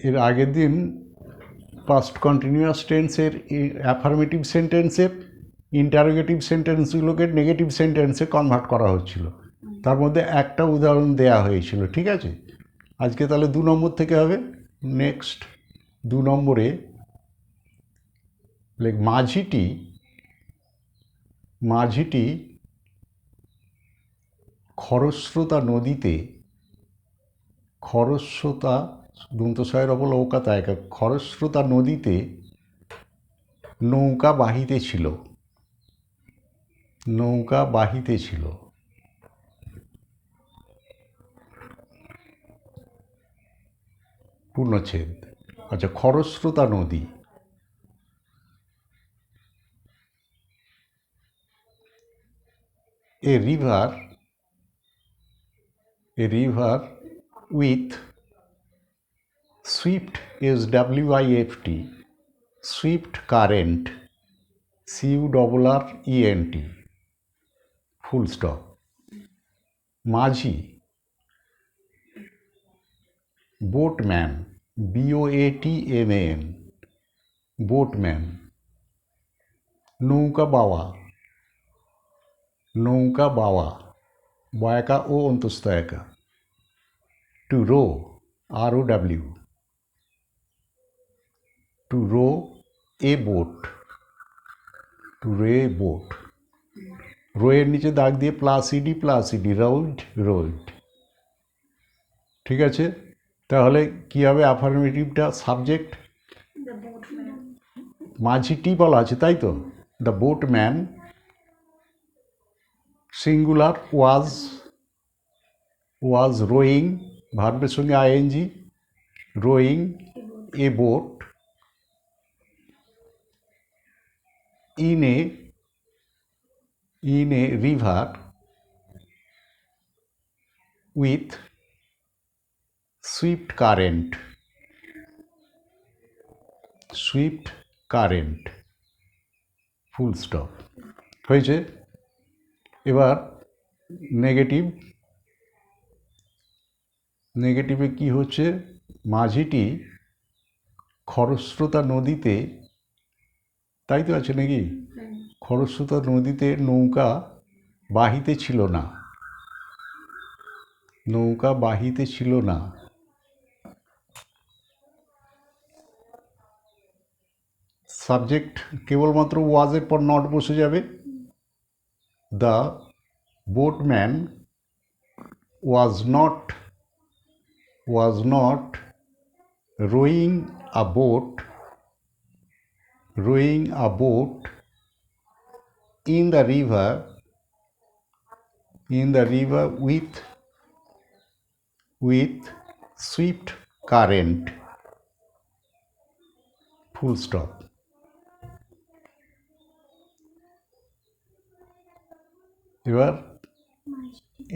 এর আগের দিন পাস্ট কন্টিনিউয়াস টেন্সের অ্যাফার্মেটিভ সেন্টেন্সের ইন্টারোগেটিভ সেন্টেন্সগুলোকে নেগেটিভ সেন্টেন্সে কনভার্ট করা হচ্ছিল, তার মধ্যে একটা উদাহরণ দেয়া হয়েছিল। ঠিক আছে, আজকে তাহলে 2 নম্বর থেকে হবে। নেক্সট 2 নম্বরে মাঝিটি খরস্রোতা নদীতে, খরস্রোতা দন্তস্বয়ের অবল ওকাতা একা, খরস্রোতা নদীতে নৌকা বাহিতেছিল। পূর্ণচ্ছেদ। আচ্ছা, খরস্রোতা নদী, a river with swift, SWIFT, swift current, CURRENT, full stop. Majhi, boatman, BOATMAN, boatman. নৌকা বাওয়া, বয়াকা ও অন্তস্থ একা, to row, ROW, to row a boat, রোয়ের নিচে দাগ দিয়ে +ED, রোড। ঠিক আছে, তাহলে কি হবে? অ্যাফার্মেটিভটা সাবজেক্ট মাঝিটি বলা আছে, তাই তো। The boatman singular was rowing, ভার্বের সঙ্গে ING, rowing a boat in a river with swift current, full stop. হয়েছে। এবার নেগেটিভে কি হচ্ছে? মাঝিটি খরস্রোতা নদীতে, তাই তো আছে নাকি? খরস্রোতা নদীতে নৌকা বাহিতে ছিল না। সাবজেক্ট কেবলমাত্র ওয়াজের পর নট বসে যাবে। The boatman was not rowing a boat in the river with swift current, full stop. এবার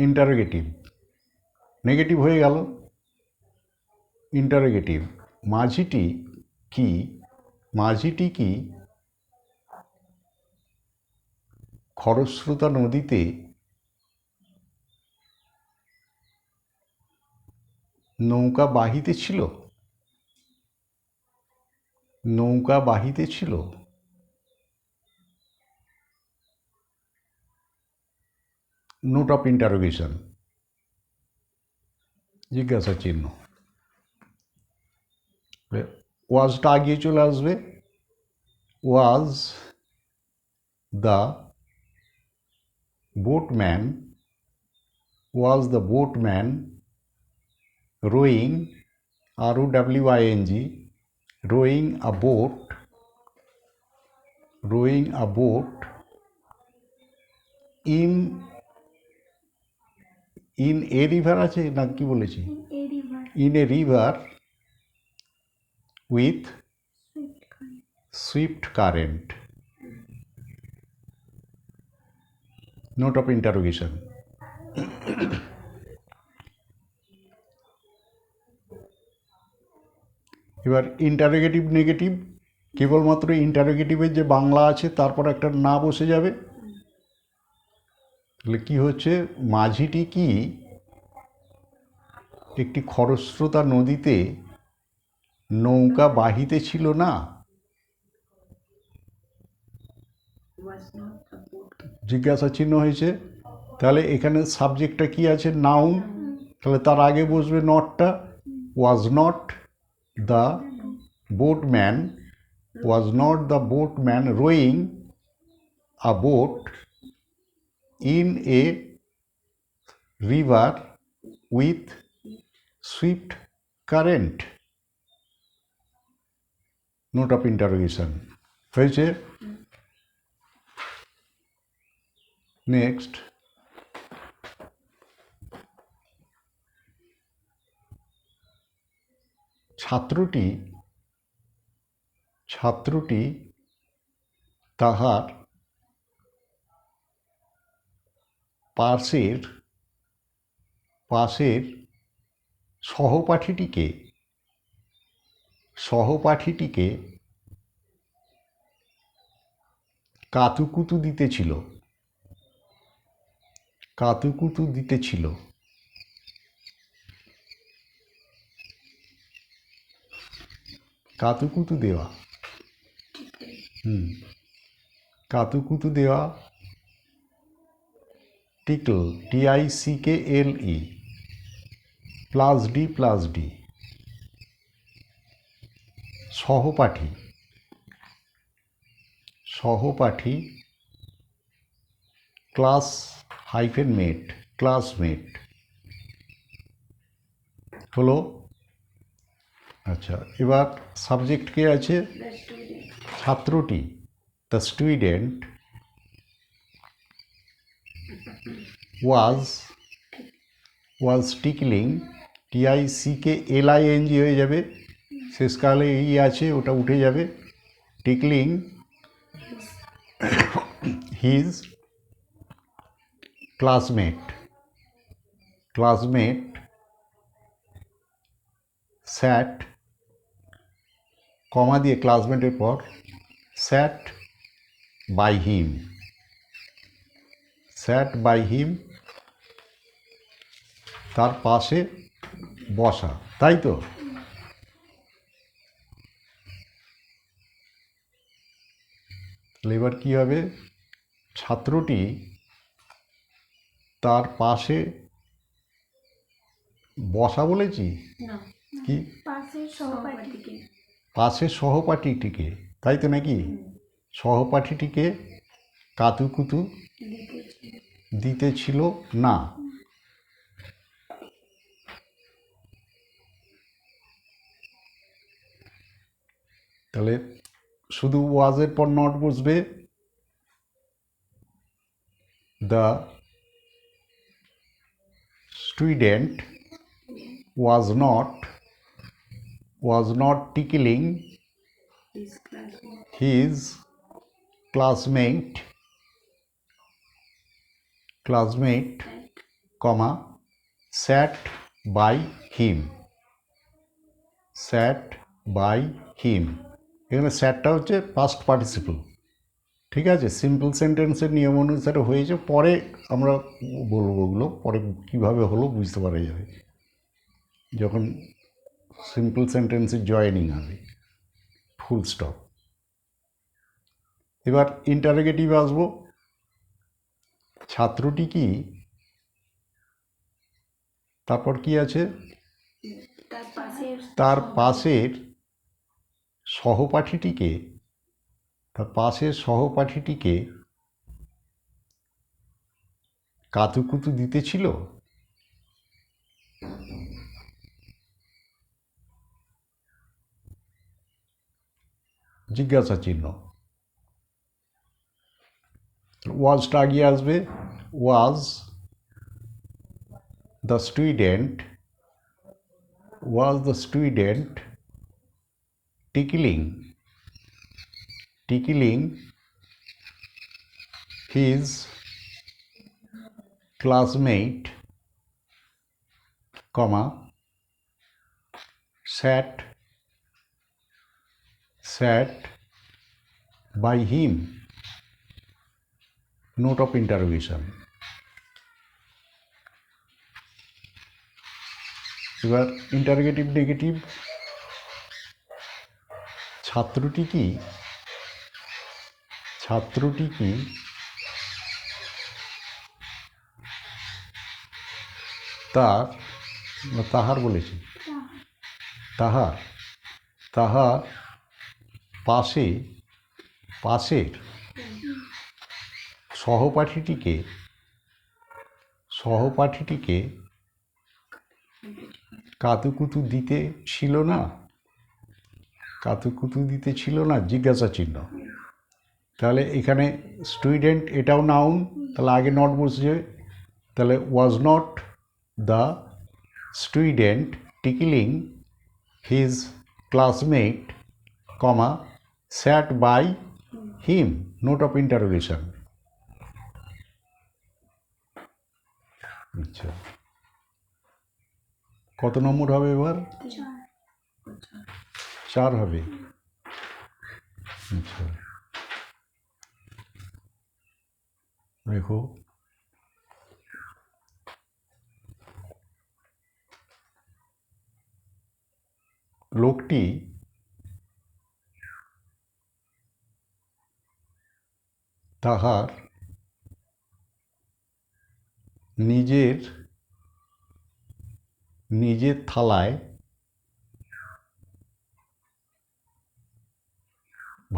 ইন্টারোগেটিভ, নেগেটিভ হয়ে গেল। ইন্টারোগেটিভ, মাঝিটি কি খরস্রোতা নদীতে নৌকা বাহিতেছিল। নোট অফ ইন্টারোগেশন, জিজ্ঞাসা চিহ্ন। ওয়াজটা আগিয়ে চলে আসবে। Was the boatman rowing, ROWING, rowing a boat in a river আছে না কি বলেছি? in a river with swift current, note of interrogation. এবার ইন্টারোগেটিভ নেগেটিভ, কেবলমাত্র ইন্টারোগেটিভের যে বাংলা আছে তারপর একটা না বসে যাবে। তাহলে কী হচ্ছে? মাঝিটি কি একটি খরস্রোতা নদীতে নৌকা বাহিতে ছিল না। জিজ্ঞাসা চিহ্ন হয়েছে, তাহলে এখানে সাবজেক্টটা কি আছে? নাউন। তাহলে তার আগে বসবে নটটা। Was not the boatman, was not the boatman rowing a boat in a river with swift current. Note of interrogation হয়েছে। নেক্সট, ছাত্রটি তাহার পাশের সহপাঠীটিকে কাতুকুতু দিতেছিল। কাতুকুতু দেওয়া, কাতুকুতু দেওয়া। টিকল, TICKLE, +D সহপাঠী ক্লাসমেট হলো। আচ্ছা, এবার সাবজেক্ট কে আছে? ছাত্রটি, the student was tickling, TICKLING হয়ে যাবে, শেষকালে এই আছে ওটা উঠে যাবে। Tickling his classmate sat, comma দিয়ে ক্লাসমেটের পর স্যাট বাই হিম, তার পাশে বসা, তাই তো? এবার কি হবে? ছাত্রটি তার পাশে বসা বলেছি কি? পাশের সহপাঠীটিকে, তাই তো নাকি? সহপাঠীটিকে কাতুকুতু দিতেছিল না। তাহলে শুধু ওয়াজের পর নট বসবে। The student was not tickling his classmate, comma, sat by him, এখানে স্যাটটা হচ্ছে পাস্ট পার্টিসিপল, ঠিক আছে? সিম্পল সেন্টেন্সের নিয়ম অনুসারে হয়েছে, পরে আমরা বলবো ওগুলো, পরে কীভাবে হলো বুঝতে পারা যাবে যখন সিম্পল সেন্টেন্সের জয়েনিং হবে, ফুল স্টপ। এবার ইন্টারোগেটিভ আসবো। ছাত্রটি কি, তারপর কি আছে? তার পাশের সহপাঠীটিকে কাতুকুতু দিতেছিল। জিজ্ঞাসা চিহ্ন। ওয়াজটা আগিয়ে আসবে। Was the student tickling his classmate, comma, sat by him, note of interrogation. এবার ইন্টারোগেটিভ নেগেটিভ। ছাত্রটি কি তার তাহার বলেছি তাহার পাশের সহপাঠীটিকে কাতুকুতু দিতে ছিল না জিজ্ঞাসা চিহ্ন। তাহলে এখানে স্টুডেন্ট এটাও নাউন, তাহলে আগে নট বসছে, তাহলে was not the student tickling his classmate comma sat by him, note of interrogation. আচ্ছা, কত নম্বর হবে এবার? 4 হবে। আচ্ছা, দেখো লোকটি তাহার নিজের থালায়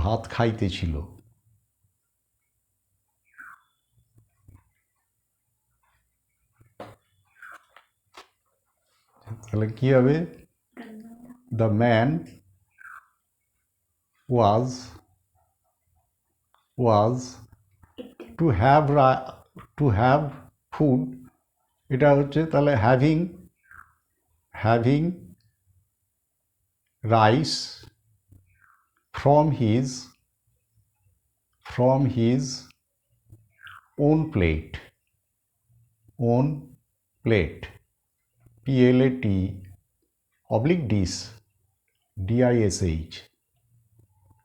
ভাত খাইতেছিল। তাহলে কি হবে? The man was to have food, এটা হচ্ছে তাহলে having rice from his own plate PLAT oblique dish DISH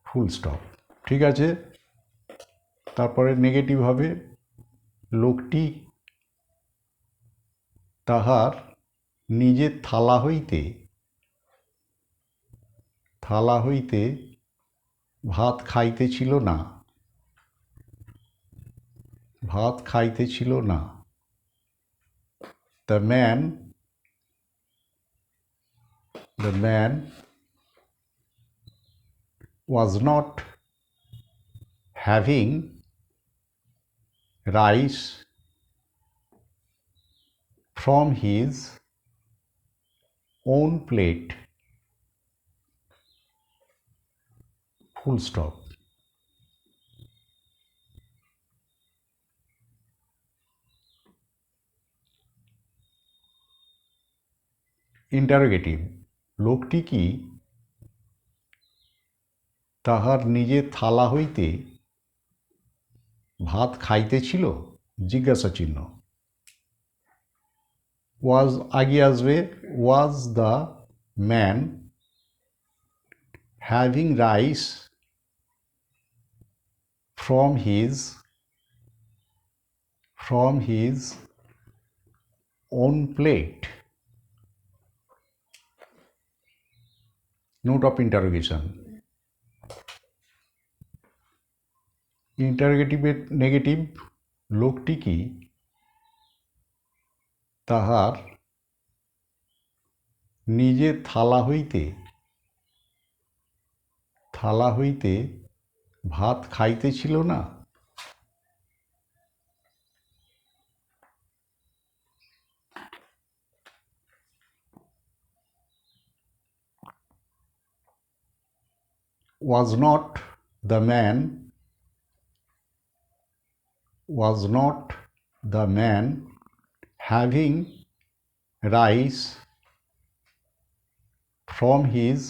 full stop. ঠিক আছে, তারপরে নেগেটিভ হবে লোকটি তাহার নিজের থালা হইতে ভাত খাইতেছিল না। The man was not having rice from his own plate full stop। Interrogative, লোকটি কি তাহার নিজের থালা হইতে ভাত খাইতেছিল জিজ্ঞাসা চিহ্ন। ওয়াজ আগে আসবে, was the man having rice from his own plate, note of interrogation। ইন্টারোগেটিভের নেগেটিভ, লোকটি কি তাহার নিজের থালা হইতে ভাত খাইতেছিল না। was not the man having rice from his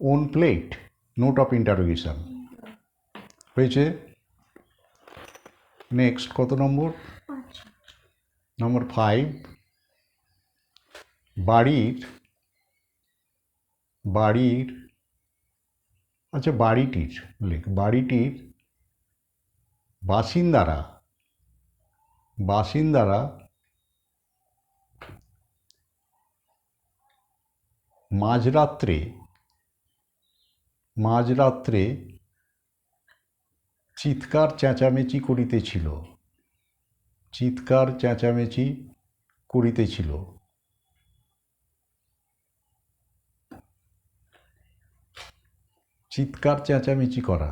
own plate, note of interrogation হয়েছে। নেক্সট কত নম্বর? নম্বর 5, বাড়িটির বাসিন্দারা মাঝরাত্রে মাঝরাত্রে চিৎকার চেঁচামেচি করিতেছিল, চিৎকার চেঁচামেচি করিতেছিল। চিৎকার চেঁচামেচি করা,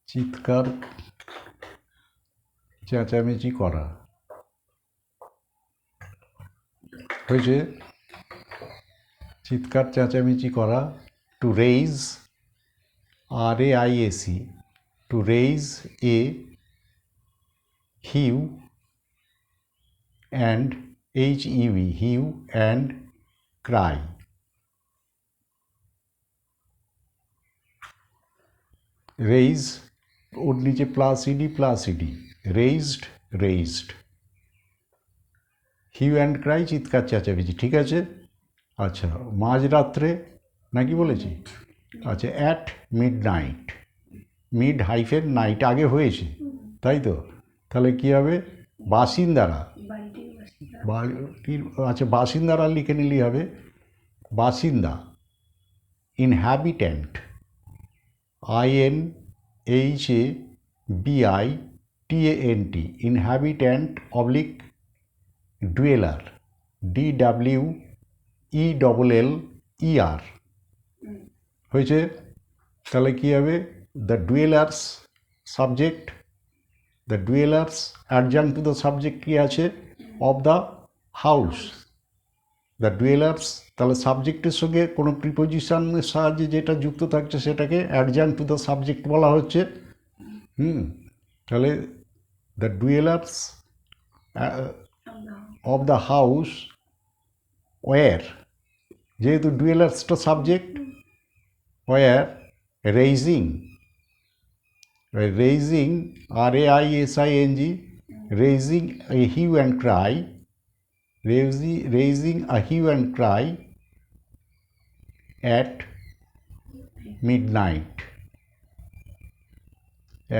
চিৎকার চেঁচামেচি করা হয়েছে। চিৎকার চেঁচামেচি করা, to raise, RAISE, to raise a hue and HEV, hue and cry. Raise ওর নিচে +ED, raised, raised. Hue and cry চিৎকার চেঁচামেচি, ঠিক আছে। আচ্ছা, মাঝরাত্রে নাকি বলেছি? আচ্ছা, অ্যাট মিডনাইট, মিড-নাইট আগে হয়েছে, তাই তো? তাহলে কী হবে? বাসিন্দারা, বাড়িটির, আচ্ছা বাসিন্দারা লিখে নিলেই হবে। বাসিন্দা, inhabitant, INHABITANT, inhabitant oblique dweller, DWELLER হয়েছে। তাহলে কী হবে? The dwellers subject, the dwellers adjunct to the subject কী আছে? Of the house, the dwellers. তাহলে সাবজেক্টের সঙ্গে কোনো প্রিপোজিশনের সাহায্যে যেটা যুক্ত থাকছে সেটাকে অ্যাডজাংক্ট টু দ্য সাবজেক্ট বলা হচ্ছে। তাহলে the dwellers of the house were, যেহেতু ডুয়েলার্সটা subject, were raising, raising, RAISING, raising a hue and cry, raising a hue and cry at midnight,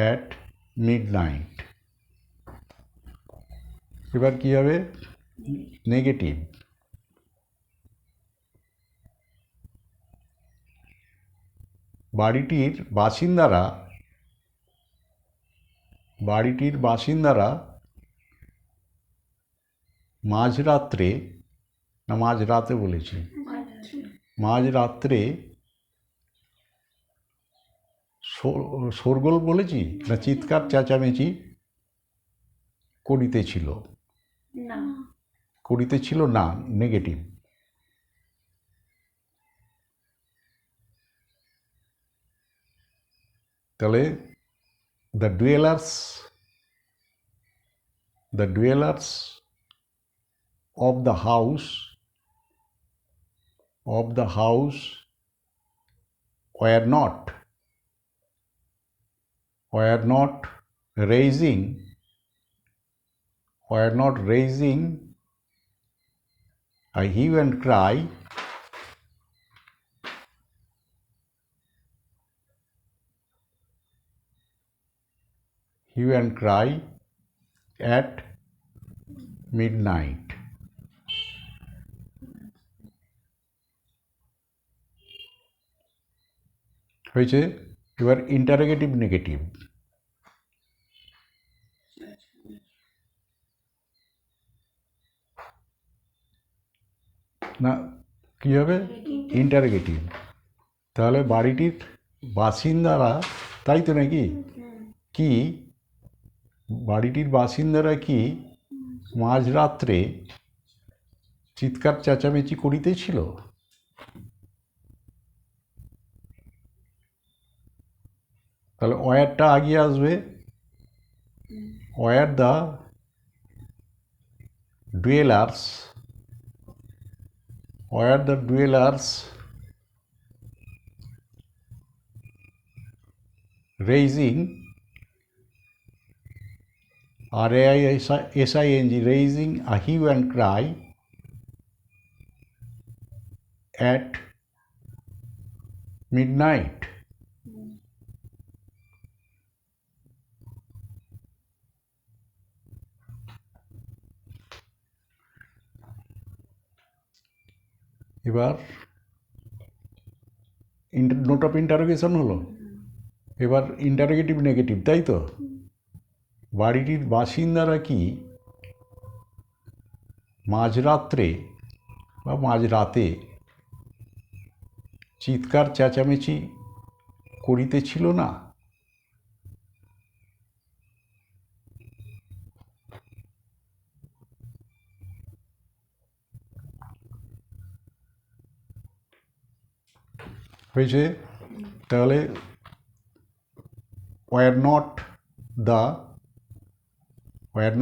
at midnight। এবার কী হবে? নেগেটিভ, বাড়িটির বাসিন্দারা মাঝরাত্রে, না মাঝরাতে বলেছি, মাঝরাত্রে শোরগোল বলেছি না চিৎকার চেঁচামেচি করিতেছিল না, নেগেটিভ। তাহলে the dwellers of the house were not raising a hue and cry at midnight। হয়েছে। এবার ইন্টারোগেটিভ নেগেটিভ, না কী হবে? ইন্টারোগেটিভ। তাহলে বাড়িটির বাসিন্দারা, তাই তো নাকি? কি বাড়িটির বাসিন্দারা কি মাঝরাত্রে চিৎকার চেঁচামেচি করিতেছিল? তাহলে ওয়্যারটা আগিয়ে আসবে। Were the duellers raising, RAISING, raising a hue and cry at midnight। এবার নোট অফ ইন্টারোগেশন হলো, এবার ইন্টারোগেটিভ নেগেটিভ, তাই তো? বাড়িটির বাসিন্দারা কি মাঝরাত্রে বা মাঝরাতে চিৎকার চেঁচামেচি করিতেছিল না? হয়েছে? তাহলে were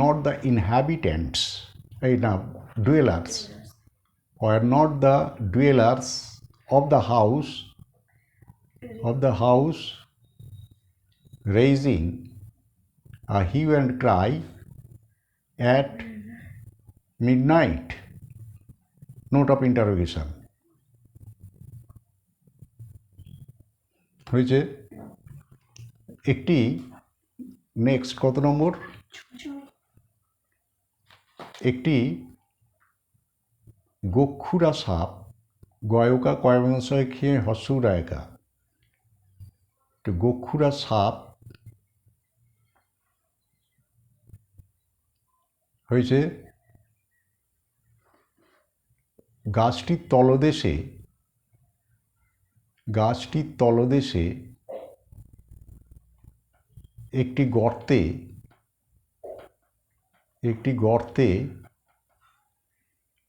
not the inhabitants, এই না, dwellers, were not the dwellers of the house raising a hue and cry at midnight? Note of interrogation. হয়েছে? একটি নেক্সট কত নম্বর? একটি গোক্ষুরা সাপ, গয়কা কয়মনশয় খেয়ে হস্যুরায়কা, গোক্ষুরা সাপ হয়েছে গাছটির তলদেশে একটি গর্তে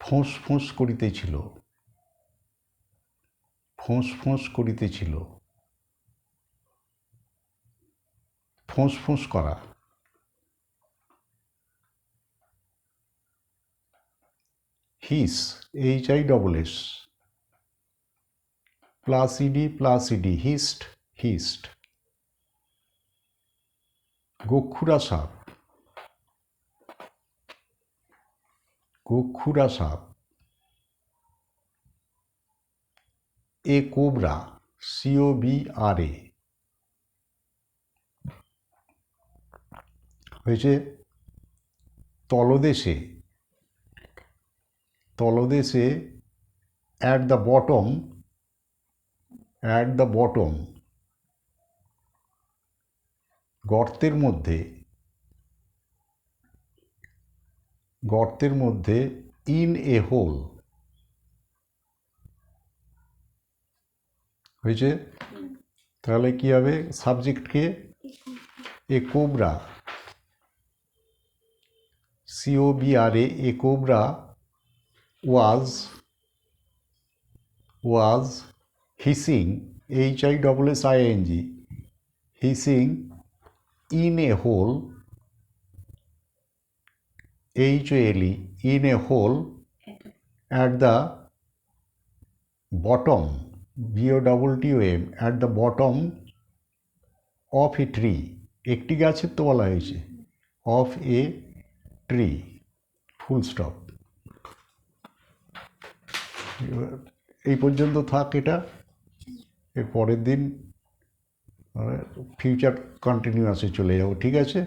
ফোঁস ফোঁস করিতেছিল। ফোঁস ফোঁস করা। হিস, HISS, প্লাস ইডি, হিস্ট। গোক্ষুরা সাপ, এ কোবরা, COBRA, হয়েছে তলদেশে at the bottom, গর্তের মধ্যে in a hole, হয়েছে? তাহলে কি হবে? সাবজেক্টকে এ cobra, COBRA, a cobra was hissing, HISSING, hissing in a hole, HOLE, in a hole at the bottom, BOTTOM, at the bottom of a tree, একটি গাছের তো বলা হয়েছে, of a tree, full stop. এই পর্যন্ত থাক এটা। এর পরের দিন ফিউচার কন্টিনিউয়াসে চলে যাবো, ঠিক আছে?